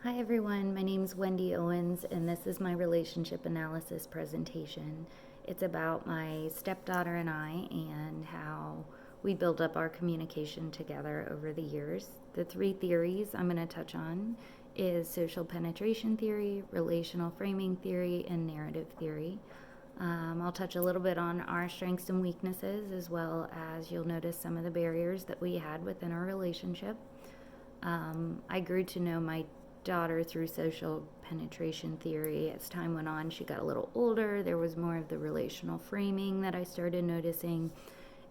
Hi everyone, my name's Wendy Owens and this is my relationship analysis presentation. It's about my stepdaughter and I and how we built up our communication together over the years. The three theories I'm going to touch on is social penetration theory, relational framing theory, and narrative theory. I'll touch a little bit on our strengths and weaknesses, as well as you'll notice some of the barriers that we had within our relationship. I grew to know my daughter through social penetration theory. As time went on, she got a little older. There was more of the relational framing that I started noticing.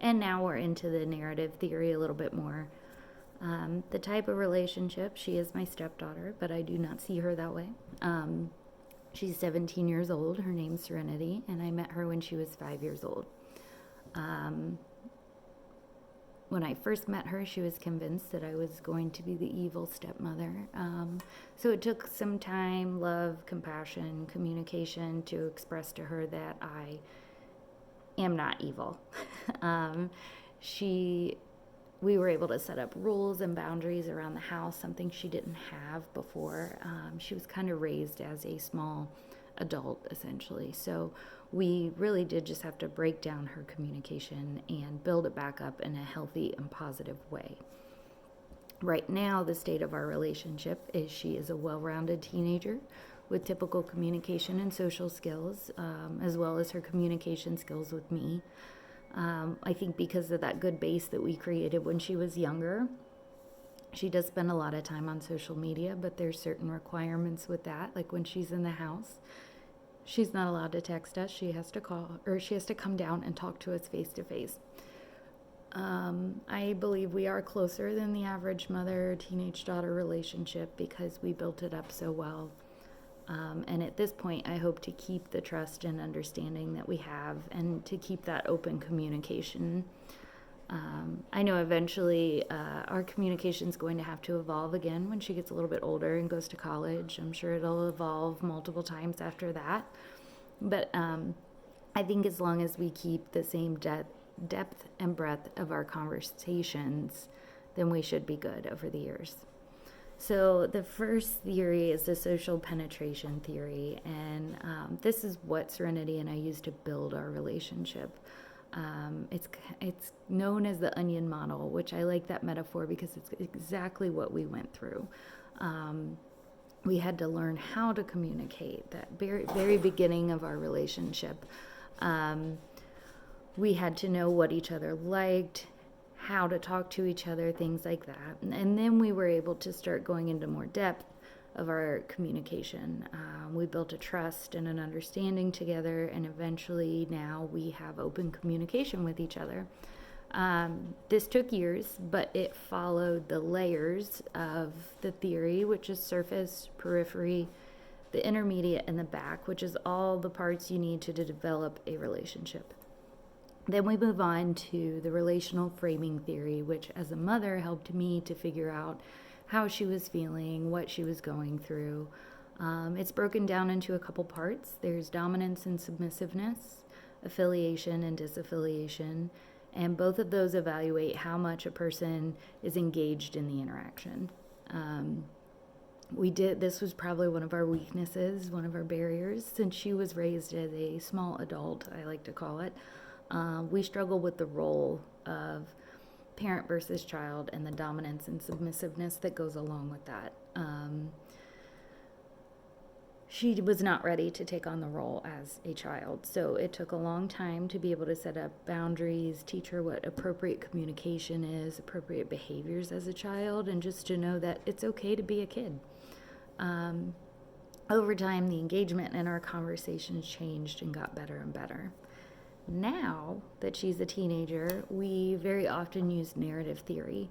And now we're into the narrative theory a little bit more. The type of relationship, she is my stepdaughter, but I do not see her that way. She's 17 years old. Her name's Serenity, and I met her when she was 5 years old. When I first met her, she was convinced that I was going to be the evil stepmother. So it took some time, love, compassion, communication to express to her that I am not evil. um, we were able to set up rules and boundaries around the house, something she didn't have before. She was kind of raised as a small adult, essentially. So we really did just have to break down her communication and build it back up in a healthy and positive way. Right now, the state of our relationship is she is a well-rounded teenager with typical communication and social skills, as well as her communication skills with me. I think because of that good base that we created when she was younger, she does spend a lot of time on social media, but there's certain requirements with that. Like when she's in the house, she's not allowed to text us. She has to call, or she has to come down and talk to us face to face. I believe we are closer than the average mother-teenage daughter relationship because we built it up so well. And at this point, I hope to keep the trust and understanding that we have and to keep that open communication. I know eventually our communication is going to have to evolve again when she gets a little bit older and goes to college. I'm sure it'll evolve multiple times after that. But I think as long as we keep the same depth and breadth of our conversations, then we should be good over the years. So the first theory is the social penetration theory, and this is what Serenity and I use to build our relationship. It's known as the onion model, which I like that metaphor because it's exactly what we went through. We had to learn how to communicate, that very beginning of our relationship. We had to know what each other liked, how to talk to each other, things like that. And then we were able to start going into more depth of our communication. We built a trust and an understanding together, and eventually now we have open communication with each other. This took years, but it followed the layers of the theory, which is surface, periphery, the intermediate, and the back, which is all the parts you need to develop a relationship. Then we move on to the relational framing theory, which as a mother helped me to figure out how she was feeling, what she was going through. It's broken down into a couple parts. There's dominance and submissiveness, affiliation and disaffiliation, and both of those evaluate how much a person is engaged in the interaction. This was probably one of our weaknesses, one of our barriers, since she was raised as a small adult, I like to call it. We struggle with the role of parent versus child and the dominance and submissiveness that goes along with that. She was not ready to take on the role as a child, so it took a long time to be able to set up boundaries, teach her what appropriate communication is, appropriate behaviors as a child, and just to know that it's okay to be a kid. Over time, the engagement in our conversations changed and got better and better. Now that she's a teenager, we very often use narrative theory.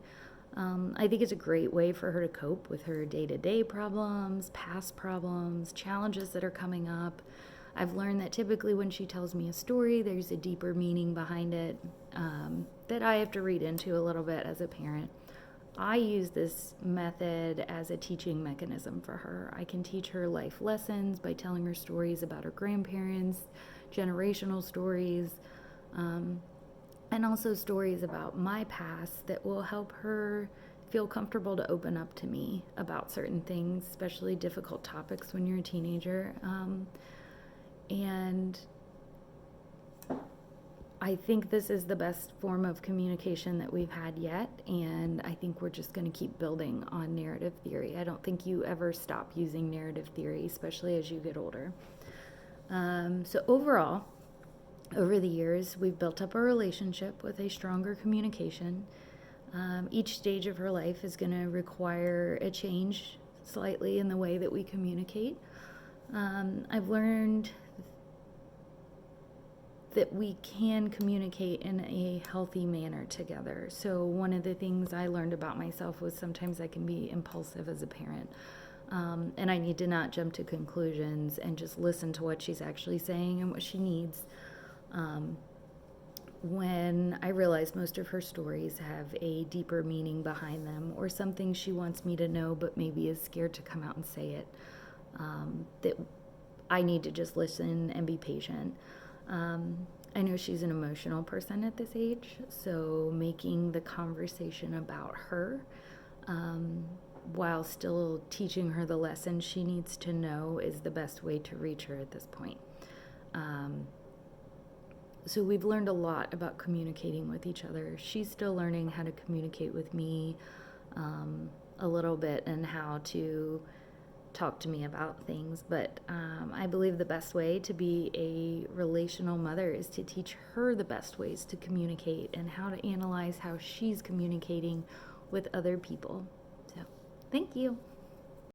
I think it's a great way for her to cope with her day-to-day problems, past problems, challenges that are coming up. I've learned that typically when she tells me a story, there's a deeper meaning behind it that I have to read into a little bit as a parent. I use this method as a teaching mechanism for her. I can teach her life lessons by telling her stories about her grandparents, generational stories, and also stories about my past that will help her feel comfortable to open up to me about certain things, especially difficult topics when you're a teenager. And I think this is the best form of communication that we've had yet, and I think we're just going to keep building on narrative theory. I don't think you ever stop using narrative theory, especially as you get older. So overall, over the years, we've built up a relationship with a stronger communication. Each stage of her life is going to require a change slightly in the way that we communicate. I've learned that we can communicate in a healthy manner together. So one of the things I learned about myself was sometimes I can be impulsive as a parent. And I need to not jump to conclusions and just listen to what she's actually saying and what she needs. When I realize most of her stories have a deeper meaning behind them, or something she wants me to know but maybe is scared to come out and say it, that I need to just listen and be patient. I know she's an emotional person at this age, so making the conversation about her, while still teaching her the lessons she needs to know, is the best way to reach her at this point. So we've learned a lot about communicating with each other. She's still learning how to communicate with me a little bit, and how to talk to me about things. But I believe the best way to be a relational mother is to teach her the best ways to communicate and how to analyze how she's communicating with other people. So, thank you.